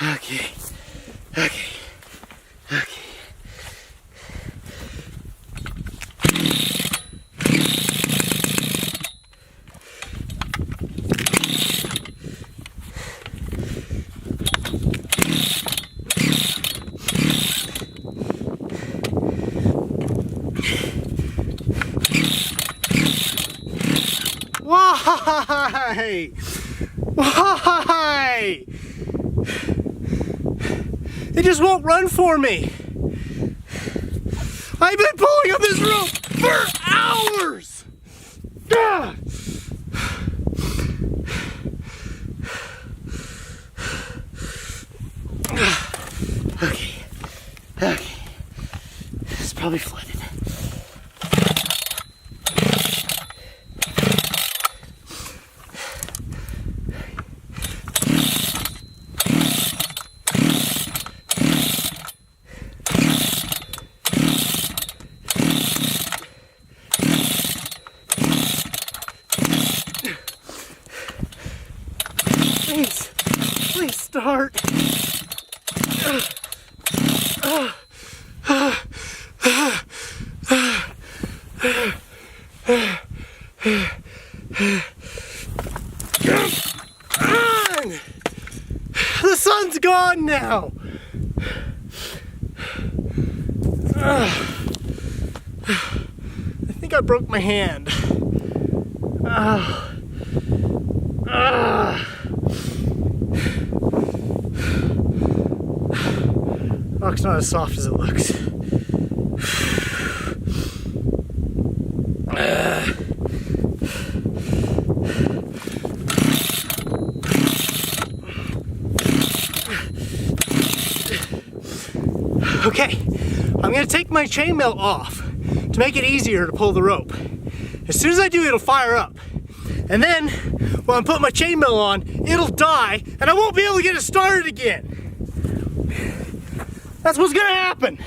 Okay. Okay. Okay. Why? Why? They just won't run for me. I've been pulling on this rope for hours. Ah. Okay. Okay. It's probably flooded. Please start. Come on! The sun's gone now. I think I broke my hand. Rock's not as soft as it looks. Okay, I'm gonna take my chainmail off to make it easier to pull the rope. As soon as I do, it'll fire up. And then, when I put my chainmail on, it'll die, and I won't be able to get it started again. That's what's gonna happen.